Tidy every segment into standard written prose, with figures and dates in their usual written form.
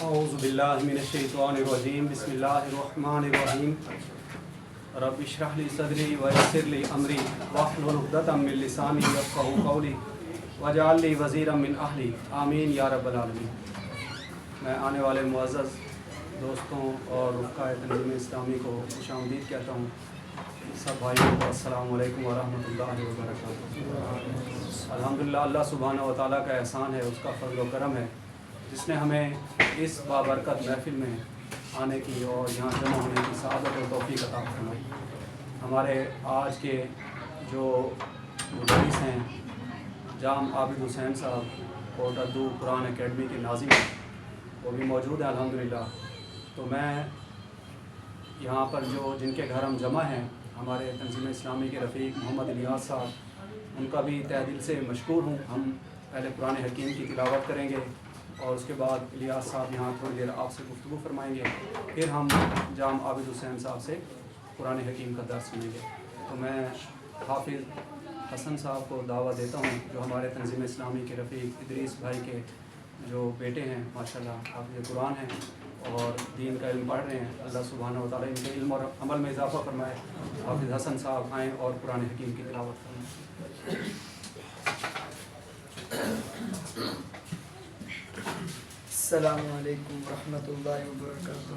اعوذ باللہ من الشیطان الرجیم بسم اللہ الرحمن الرحیم رب اشرح لی صدری ویسر لی امری واحلل عقدۃ من لسانی یفقہوا قولی واجعل لی وزیرا من اہلی آمین یا رب العالمین۔ میں آنے والے معزز دوستوں اور رفقائے تنظیم اسلامی کو خوش آمدید کہتا ہوں۔ سب بھائیوں کو السلام علیکم ورحمۃ اللہ وبرکاتہ۔ الحمدللہ اللہ سبحانہ و تعالیٰ کا احسان ہے، اس کا فضل و کرم ہے جس نے ہمیں اس بابرکت محفل میں آنے کی اور یہاں جمع ہونے کی سعادت و توفیق عطا فرمائی۔ ہمارے آج کے جو مدرس ہیں جام عابد حسین صاحب کوٹ اردو قرآن اکیڈمی کے ناظم ہیں، وہ بھی موجود ہیں الحمدللہ۔ تو میں یہاں پر جن کے گھر ہم جمع ہیں، ہمارے تنظیم اسلامی کے رفیق محمد الیاس صاحب، ان کا بھی تہ دل سے مشکور ہوں۔ ہم پہلے قرآن حکیم کی تلاوت کریں گے اور اس کے بعد الیاس صاحب یہاں تھوڑی دیر آپ سے گفتگو فرمائیں گے، پھر ہم جام عابد حسین صاحب سے قرآن حکیم کا درس سنیں گے۔ تو میں حافظ حسن صاحب کو دعوت دیتا ہوں، جو ہمارے تنظیم اسلامی کے رفیق ادریس بھائی کے جو بیٹے ہیں، ماشاءاللہ حافظ قرآن ہیں اور دین کا علم پڑھ رہے ہیں۔ اللہ سبحانہ و تعالیٰ ان کے علم اور عمل میں اضافہ فرمائے۔ حافظ حسن صاحب آئیں اور قرآن حکیم کی تلاوت فرمائیں۔ السلام علیکم ورحمۃ اللہ وبرکاتہ۔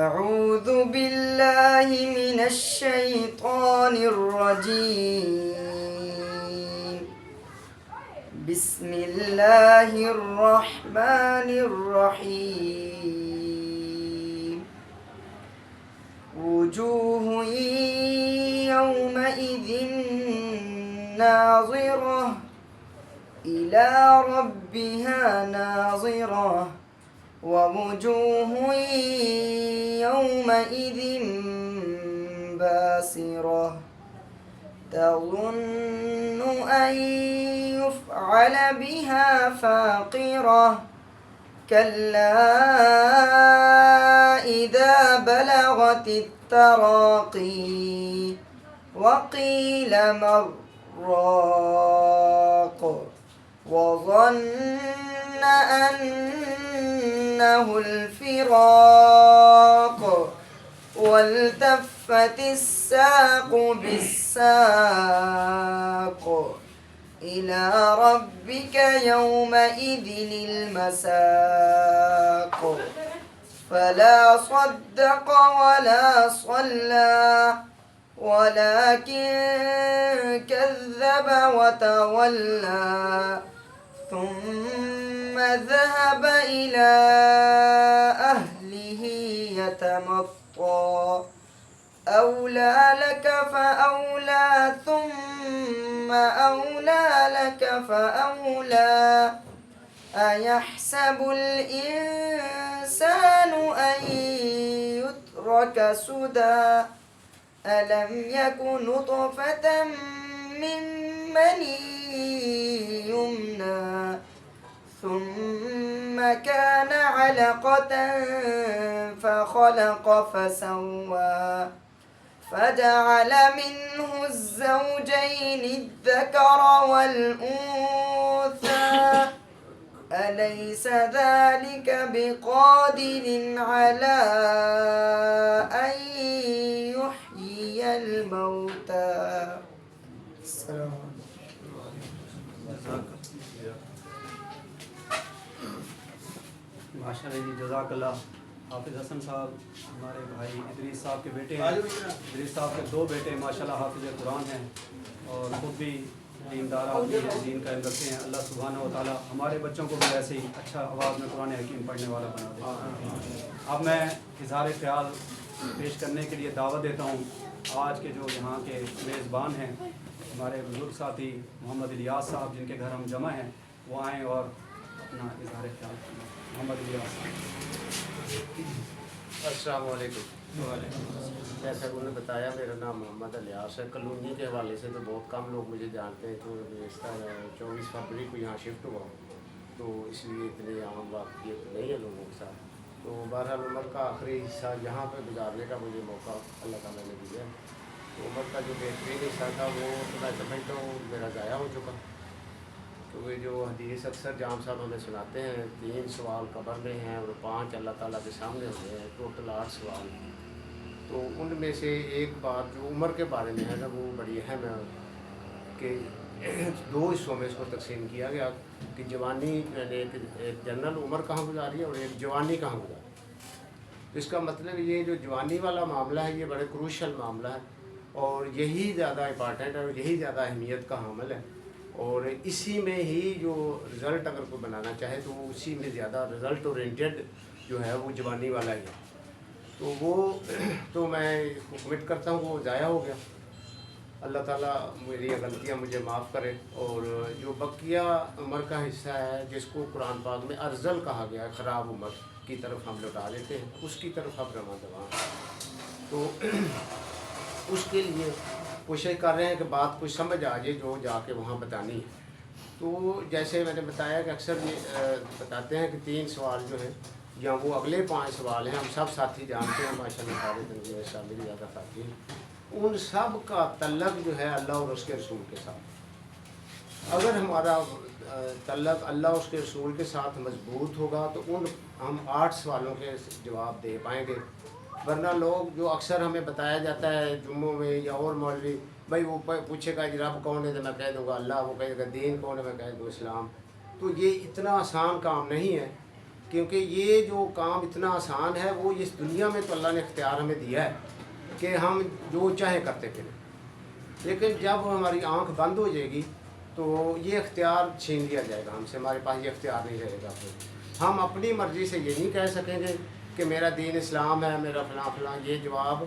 اعوذ باللہ من الشیطان الرجیم، بسم اللہ الرحمن الرحیم۔ وجوہ یومئذ ناظرہ إلى ربها ناظرة ووجوه يومئذ باسرة تظن أن يفعل بها فاقرة كلا إذا بلغت التراقي وقيل راق وظن أنه الفراق والتفت الساق بالساق إلى ربك يومئذ المساق فلا صدق ولا صلى ولكن كذب وتولى ثم ذهب إلى أهله يتمطى أولى لك فأولى ثم أولى لك فأولى أيحسب الإنسان أن يترك سدى ألم يكن نطفة من مني يمنى ثم كان علقة فخلق فسوى فجعل منه الزوجين الذكر والأنثى أليس ذلك بقادر على أن يحيي الموتى؟ السلام علیکم۔ ماشاء اللہ جی، جزاک اللہ۔ حافظ حسن صاحب ہمارے بھائی ادریس صاحب کے بیٹے ہیں۔ ادریس صاحب کے دو بیٹے ماشاءاللہ حافظ قرآن ہیں اور خود بھی دیندار آدمی ہیں، دین کا علم رکھتے ہیں۔ اللہ سبحانہ و تعالیٰ ہمارے بچوں کو بھی ایسے ہی اچھا آواز میں قرآن حکیم پڑھنے والا بنا دے۔ اب میں اظہار خیال پیش کرنے کے لیے دعوت دیتا ہوں آج کے جو یہاں کے میزبان ہیں، ہمارے بزرگ ساتھی محمد الیاس صاحب، جن کے گھر ہم جمع ہیں، وہ آئیں اور اپنا اظہار خیال کریں۔ محمد الیاس صاحب۔ السلام علیکم۔ جیسا انہوں نے بتایا، میرا نام محمد الیاس ہے۔ کلونی کے حوالے سے تو بہت کم لوگ مجھے جانتے ہیں، تو اس طرح 24 فروری کو یہاں شفٹ ہوا ہوں، تو اس لیے اتنے عام واقعیت نہیں ہے لوگوں کے ساتھ۔ تو بہرحال عمر کا آخری حصہ یہاں پہ گزارنے کا مجھے موقع اللہ تعالیٰ نے دیا ہے۔ تو عمر کا جو بہترین حصہ تھا وہ تو میں سمجھتا ہوں میرا ضائع ہو چکا، کیونکہ جو حدیث اکثر جام صاحب ہمیں سناتے ہیں 3 سوال قبر میں ہیں اور 5 اللہ تعالیٰ کے سامنے ہوئے ہیں، ٹوٹل 8 سوال۔ تو ان میں سے ایک بات جو عمر کے بارے میں ہے نا وہ بڑی اہم ہے کہ 2 حصوں میں اس کو تقسیم کیا گیا کہ جوانی یعنی ایک جنرل عمر کہاں گزاری ہے اور ایک جوانی کہاں گزاری۔ تو اس کا مطلب یہ جو جوانی والا معاملہ ہے یہ بڑے کروشل معاملہ ہے اور یہی زیادہ امپارٹنٹ ہے اور یہی زیادہ اہمیت کا حامل ہے، اور اسی میں ہی جو رزلٹ اگر کوئی بنانا چاہے تو اسی میں زیادہ رزلٹ اورینٹیڈ جو ہے وہ جوانی والا ہی ہے۔ تو وہ تو میں کمٹ کرتا ہوں وہ ضائع ہو گیا، اللہ تعالیٰ میری غلطیاں مجھے معاف کرے، اور جو بقیہ عمر کا حصہ ہے جس کو قرآن پاک میں ارذل کہا گیا ہے، خراب عمر کی طرف ہم لوٹا لیتے ہیں، اس کی طرف اب رواں دواں۔ تو اس کے لیے کوشش کر رہے ہیں کہ بات کچھ سمجھ آ جائے جو جا کے وہاں بتانی ہے۔ تو جیسے میں نے بتایا کہ اکثر یہ بتاتے ہیں کہ 3 سوال جو ہیں یا وہ اگلے 5 سوال ہیں، ہم سب ساتھی جانتے ہیں ماشاء اللہ سارے تنظیم شامل زیادہ ساتھی ہیں، ان سب کا تعلق جو ہے اللہ اور اس کے رسول کے ساتھ۔ اگر ہمارا تعلق اللہ اور اس کے رسول کے ساتھ مضبوط ہوگا تو ہم 8 سوالوں کے جواب دے پائیں گے، ورنہ لوگ جو اکثر ہمیں بتایا جاتا ہے جمعوں میں یا اور مولوی بھائی وہ پوچھے گا رب کون ہے تو میں کہہ دوں گا اللہ، وہ کہے گا دین کون ہے میں کہہ دوں اسلام۔ تو یہ اتنا آسان کام نہیں ہے، کیونکہ یہ جو کام اتنا آسان ہے وہ اس دنیا میں تو اللہ نے اختیار ہمیں دیا ہے کہ ہم جو چاہے کرتے پھریں، لیکن جب ہماری آنکھ بند ہو جائے گی تو یہ اختیار چھین لیا جائے گا ہم سے، ہمارے پاس یہ اختیار نہیں رہے گا۔ پھر ہم اپنی مرضی سے یہ نہیں کہہ سکیں گے کہ میرا دین اسلام ہے، میرا فلاں فلاں، یہ جواب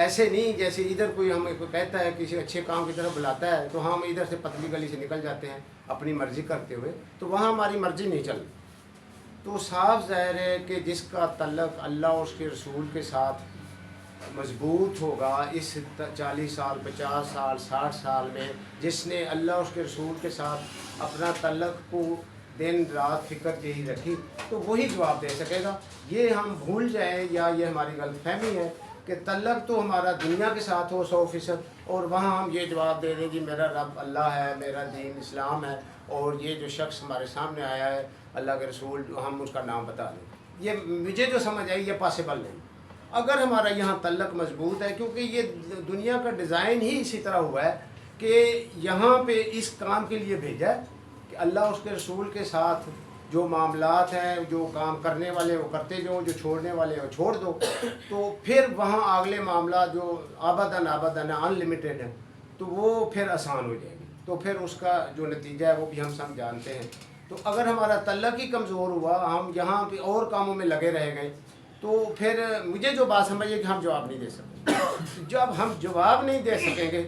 ایسے نہیں جیسے ادھر کوئی ہمیں کہتا ہے کسی اچھے کام کی طرف بلاتا ہے تو ہم ادھر سے پتلی گلی سے نکل جاتے ہیں اپنی مرضی کرتے ہوئے، تو وہاں ہماری مرضی نہیں چل۔ تو صاف ظاہر ہے کہ جس کا تعلق اللہ اور اس کے رسول کے ساتھ مضبوط ہوگا اس 40 سال 50 سال 60 سال میں، جس نے اللہ اور اس کے رسول کے ساتھ اپنا تعلق کو دن رات فکر یہی رکھی تو وہی جواب دے سکے گا۔ یہ ہم بھول جائیں یا یہ ہماری غلط فہمی ہے کہ تعلق تو ہمارا دنیا کے ساتھ ہو 100%، اور وہاں ہم یہ جواب دے دیں کہ میرا رب اللہ ہے، میرا دین اسلام ہے، اور یہ جو شخص ہمارے سامنے آیا ہے اللہ کے رسول جو ہم اس کا نام بتا دیں۔ یہ مجھے جو سمجھ آئی یہ پاسبل نہیں۔ اگر ہمارا یہاں تعلق مضبوط ہے، کیونکہ یہ دنیا کا ڈیزائن ہی اسی طرح ہوا ہے کہ یہاں پہ اس کام کے لیے بھیجا ہے کہ اللہ اس کے رسول کے ساتھ جو معاملات ہیں، جو کام کرنے والے وہ کرتے جو چھوڑنے والے وہ چھوڑ دو، تو پھر وہاں اگلے معاملات جو آباداً ان لمیٹیڈ ہیں تو وہ پھر آسان ہو جائے گی۔ تو پھر اس کا جو نتیجہ ہے وہ بھی ہم سب جانتے ہیں۔ تو اگر ہمارا تعلق ہی کمزور ہوا، ہم یہاں پہ اور کاموں میں لگے رہ گئے، تو پھر مجھے جو بات سمجھے کہ ہم جواب نہیں دے سکتے۔ جب ہم جواب نہیں دے سکیں گے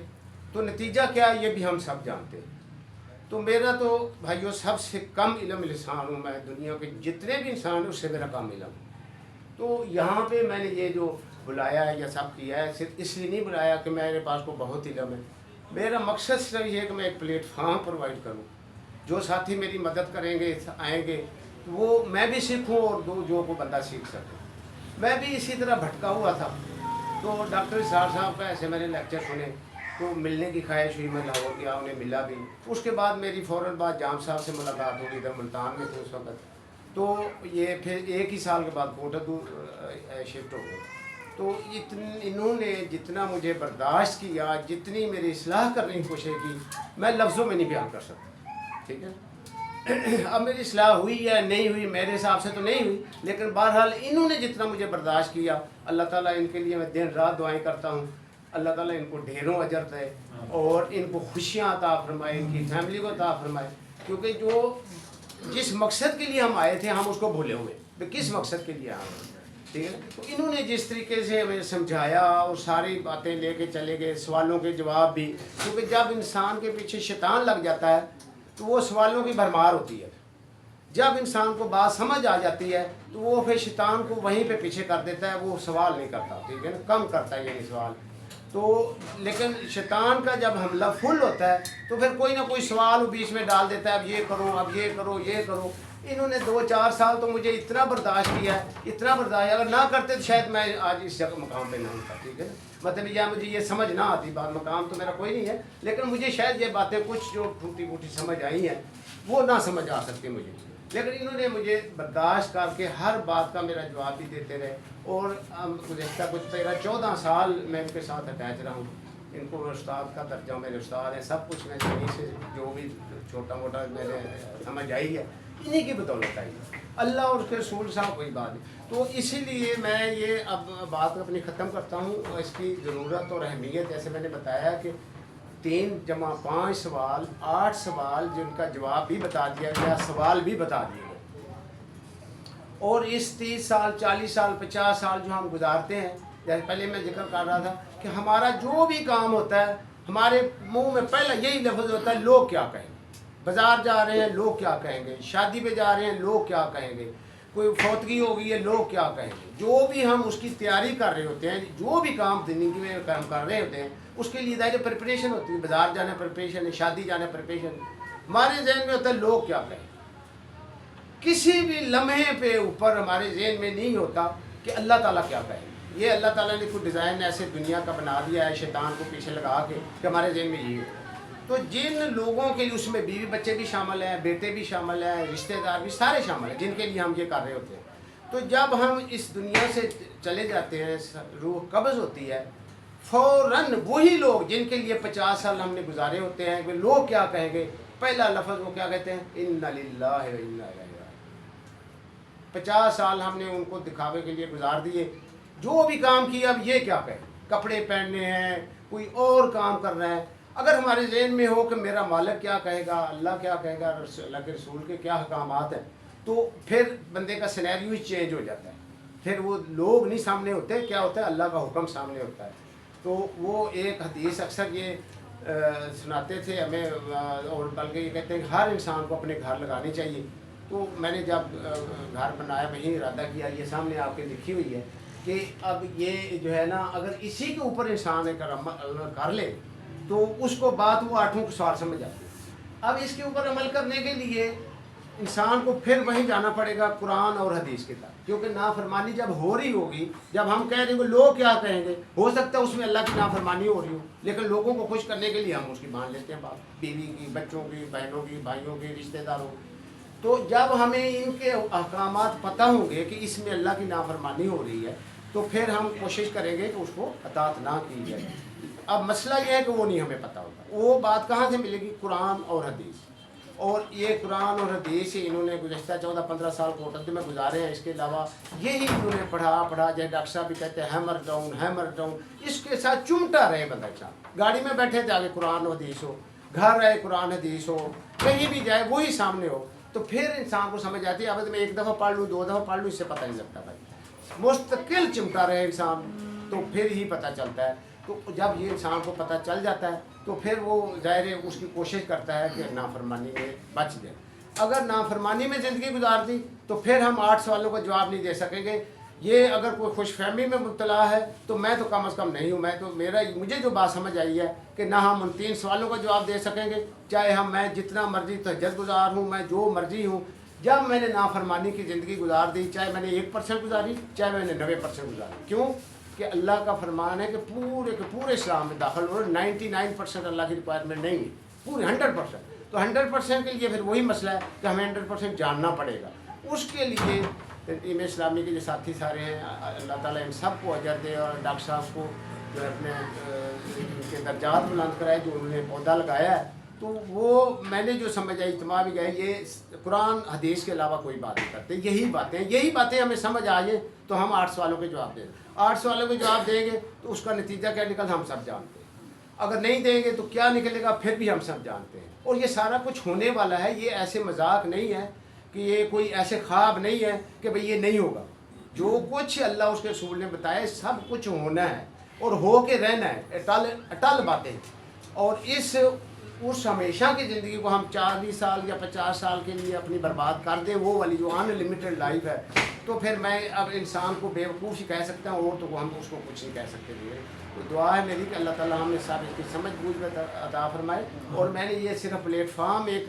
تو نتیجہ کیا ہے یہ بھی ہم سب جانتے ہیں۔ تو میرا تو بھائیو سب سے کم علم انسان ہوں میں، دنیا کے جتنے بھی انسان ہیں اس سے میرا کم علم۔ تو یہاں پہ میں نے یہ جو بلایا ہے یا سب کیا ہے صرف اس لیے نہیں بلایا کہ میرے پاس کو بہت علم ہے، میرا مقصد صرف یہ ہے کہ میں ایک پلیٹ فارم پرووائڈ کروں، جو ساتھی میری مدد کریں گے آئیں گے تو وہ میں بھی سیکھوں اور جو کو بندہ سیکھ سکے۔ میں بھی اسی طرح بھٹکا ہوا تھا، تو ڈاکٹر اسرار صاحب کا ایسے میں نے لیکچر سنے تو ملنے کی خواہش ہوئی، میں لاہور گیا، انہیں ملا بھی۔ اس کے بعد میری فوراً بعد جام صاحب سے ملاقات ہوگی، ادھر ملتان میں تھے اس وقت، تو یہ پھر 1 ہی سال کے بعد کوٹکو شفٹ ہو گئے۔ تو انہوں نے جتنا مجھے برداشت کیا، جتنی میری اصلاح کرنے کی کوشش کی، میں لفظوں میں نہیں بیان کر سکتا، ٹھیک ہے۔ اب میری اصلاح ہوئی یا نہیں ہوئی میرے حساب سے تو نہیں ہوئی، لیکن بہرحال انہوں نے جتنا مجھے برداشت کیا، اللہ تعالیٰ ان کے لیے میں دن رات دعائیں کرتا ہوں، اللہ تعالیٰ ان کو ڈھیروں اجر دے اور ان کو خوشیاں عطا فرمائے، ان کی فیملی کو عطا فرمائے، کیونکہ جو جس مقصد کے لیے ہم آئے تھے ہم اس کو بھولے ہوئے کہ کس مقصد کے لیے آئے، ٹھیک ہے۔ تو انہوں نے جس طریقے سے ہمیں سمجھایا اور ساری باتیں لے کے چلے گئے، سوالوں کے جواب بھی، کیونکہ جب انسان کے پیچھے شیطان لگ جاتا ہے تو وہ سوالوں کی بھرمار ہوتی ہے۔ جب انسان کو بات سمجھ آ جاتی ہے تو وہ پھر شیطان کو وہیں پہ پیچھے کر دیتا ہے، وہ سوال نہیں کرتا، ٹھیک ہے نا، کم کرتا ہے یعنی سوال۔ تو لیکن شیطان کا جب حملہ فل ہوتا ہے تو پھر کوئی نہ کوئی سوال وہ بیچ میں ڈال دیتا ہے، اب یہ کرو، اب یہ کرو، یہ کرو۔ انہوں نے 2-4 سال تو مجھے اتنا برداشت کیا ہے، اتنا برداشت، اگر نہ کرتے تو شاید میں آج اس جگہ مقام پہ نہ ہوتا، ٹھیک ہے نا، مطلب یا مجھے یہ سمجھ نہ آتی بات، مقام تو میرا کوئی نہیں ہے، لیکن مجھے شاید یہ باتیں کچھ جو ٹوٹی پھوٹی سمجھ آئی ہیں وہ نہ سمجھ آ سکتی مجھے، لیکن انہوں نے مجھے برداشت کر کے ہر بات کا میرا جواب بھی دیتے رہے، اور گزشتہ کچھ 13-14 سال میں ان کے ساتھ اٹیچ رہا ہوں، ان کو استاد کا درجہ، میرے استاد ہیں، سب کچھ میں انہیں سے جو بھی چھوٹا موٹا میرے سمجھ آئی ہے انہی کی بدولت آئی ہے، اللہ اور اس کے رسول صاحب کوئی بات نہیں۔ تو اسی لیے میں یہ اب بات اپنی ختم کرتا ہوں، اس کی ضرورت اور اہمیت جیسے میں نے بتایا کہ 3 جمع 5 سوال 8 سوال جن کا جواب بھی بتا دیا گیا، سوال بھی بتا دیے گئے، اور اس 30 سال 40 سال 50 سال جو ہم گزارتے ہیں، جیسے پہلے میں ذکر کر رہا تھا کہ ہمارا جو بھی کام ہوتا ہے ہمارے منہ میں پہلا یہی لفظ ہوتا ہے لوگ کیا کہیں گے، بازار جا رہے ہیں لوگ کیا کہیں گے، شادی پہ جا رہے ہیں لوگ کیا کہیں گے، کوئی فوتگی ہو گئی ہے لوگ کیا کہیں گے، جو بھی ہم اس کی تیاری کر رہے ہوتے ہیں، جو بھی کام زندگی میں ہم کر رہے ہوتے ہیں اس کے لیے ظاہر پریپریشن ہوتی ہے، بازار جانا پریپریشن ہے، شادی جانا پریپریشن ہے، ہمارے ذہن میں ہوتا ہے لوگ کیا کہیں، کسی بھی لمحے پہ اوپر ہمارے ذہن میں نہیں ہوتا کہ اللہ تعالیٰ کیا کہے، یہ اللہ تعالیٰ نے کوئی ڈیزائن ایسے دنیا کا بنا دیا ہے شیطان کو پیچھے لگا کے کہ ہمارے ذہن میں یہ ہے، تو جن لوگوں کے لیے اس میں بیوی بچے بھی شامل ہیں، بیٹے بھی شامل ہیں، رشتہ دار بھی سارے شامل ہیں جن کے لیے ہم یہ کر رہے ہوتے ہیں، تو جب ہم اس دنیا سے چلے جاتے ہیں، روح قبض ہوتی ہے، فوراً وہی لوگ جن کے لیے 50 سال ہم نے گزارے ہوتے ہیں، وہ لوگ کیا کہیں گے، پہلا لفظ وہ کیا کہتے ہیں، انا للہ و انا الیہ راجعون۔ 50 سال ہم نے ان کو دکھاوے کے لیے گزار دیے، جو بھی کام کیا اب یہ کیا کہیں، کپڑے پہننے ہیں، کوئی اور کام کر رہا ہے، اگر ہمارے ذہن میں ہو کہ میرا مالک کیا کہے گا، اللہ کیا کہے گا، اللہ کے رسول کے کیا حکامات ہیں، تو پھر بندے کا سینیریو ہی چینج ہو جاتا ہے، پھر وہ لوگ نہیں سامنے ہوتے، کیا ہوتا ہے اللہ کا حکم سامنے ہوتا ہے۔ تو وہ ایک حدیث اکثر یہ سناتے تھے ہمیں، اور بلکہ یہ کہتے ہیں کہ ہر انسان کو اپنے گھر لگانی چاہیے، تو میں نے جب گھر بنایا وہیں ارادہ کیا، یہ سامنے آپ کے لکھی ہوئی ہے کہ اب یہ جو ہے نا اگر اسی کے اوپر انسان کر لے تو اس کو بات وہ 8واں سوال سمجھ آتی ہے، اب اس کے اوپر عمل کرنے کے لیے انسان کو پھر وہیں جانا پڑے گا قرآن اور حدیث کے تحت، کیونکہ نافرمانی جب ہو رہی ہوگی، جب ہم کہہ رہے ہیں کہ لوگ کیا کہیں گے، ہو سکتا ہے اس میں اللہ کی نافرمانی ہو رہی ہو، لیکن لوگوں کو خوش کرنے کے لیے ہم اس کی مان لیتے ہیں بات، بیوی کی، بچوں کی، بہنوں کی، بھائیوں کی، رشتہ داروں کی، تو جب ہمیں ان کے احکامات پتہ ہوں گے کہ اس میں اللہ کی نافرمانی ہو رہی ہے تو پھر ہم کوشش کریں گے کہ اس کو اطاعت نہ کی جائے۔ اب مسئلہ یہ ہے کہ وہ نہیں ہمیں پتہ ہوتا، وہ بات کہاں سے ملے گی، قرآن اور حدیث، اور یہ قرآن اور حدیث انہوں نے گزشتہ 14-15 سال کوٹل میں گزارے ہیں، اس کے علاوہ یہی انہوں نے پڑھا جیسے ڈاکٹر صاحب بھی کہتے ہیں ہیمر ڈاؤن، اس کے ساتھ چمٹا رہے بندہ صاحب، گاڑی میں بیٹھے تھے آگے قرآن و حدیث ہو، گھر رہے قرآن حدیث ہو، کہیں بھی جائے وہی سامنے ہو، تو پھر انسان کو سمجھ آتی ہے اب میں 1 دفعہ پڑھ لوں 2 دفعہ پڑھ لوں اس سے پتہ نہیں لگتا بھائی، مستقل چمٹا رہے انسان تو پھر ہی پتہ چلتا ہے، تو جب یہ انسان کو پتہ چل جاتا ہے تو پھر وہ ظاہر ہے اس کی کوشش کرتا ہے کہ نافرمانی میں بچ جائے، اگر نافرمانی میں زندگی گزار دی تو پھر ہم 8 سوالوں کا جواب نہیں دے سکیں گے، یہ اگر کوئی خوش فہمی میں مبتلا ہے تو میں تو کم از کم نہیں ہوں، مجھے جو بات سمجھ آئی ہے کہ نہ ہم ان 3 سوالوں کا جواب دے سکیں گے، چاہے میں جتنا مرضی تہجد گزار ہوں، میں جو مرضی ہوں، جب میں نے نافرمانی کی زندگی گزار دی، چاہے میں نے 1% گزاری چاہے میں نے 90% گزاری، کیوں کہ اللہ کا فرمان ہے کہ پورے اسلام میں داخل ہو 99% اللہ کی ریکوائرمنٹ نہیں ہے، پورے 100%، تو 100% کے لیے پھر وہی مسئلہ ہے کہ ہمیں 100% جاننا پڑے گا، اس کے لیے تنظیم اسلامی کے جو ساتھی سارے ہیں اللہ تعالیٰ ان سب کو اجر دے، اور ڈاکٹر صاحب کو جو اپنے ان کے درجات بلند کرائے جو انہوں نے پودا لگایا ہے، تو وہ میں نے جو سمجھ آئی اجتماع بھی گئے، یہ قرآن حدیث کے علاوہ کوئی بات نہیں کرتے، یہی باتیں ہمیں سمجھ آ جائیں تو ہم 8 سوالوں کے جواب دیں، 8 سوالوں کے جواب دیں گے تو اس کا نتیجہ کیا نکل ہم سب جانتے ہیں، اگر نہیں دیں گے تو کیا نکلے گا پھر بھی ہم سب جانتے ہیں، اور یہ سارا کچھ ہونے والا ہے، یہ ایسے مذاق نہیں ہے کہ یہ کوئی ایسے خواب نہیں ہے کہ بھئی یہ نہیں ہوگا، جو کچھ اللہ اس کے رسول نے بتایا سب کچھ ہونا ہے اور ہو کے رہنا ہے، اٹل باتیں، اور اس ہمیشہ کی زندگی کو ہم 40 سال یا 50 سال کے لیے اپنی برباد کر دیں، وہ والی جو ان لمیٹڈ لائف ہے، تو پھر میں اب انسان کو بیوقوف ہی کہہ سکتا ہوں، اور تو ہم اس کو کچھ نہیں کہہ سکتے ہیں، تو دعا ہے میری کہ اللہ تعالیٰ ہم نے سب اس کی سمجھ بوجھ میں عطا فرمائے، اور میں نے یہ صرف پلیٹ فارم ایک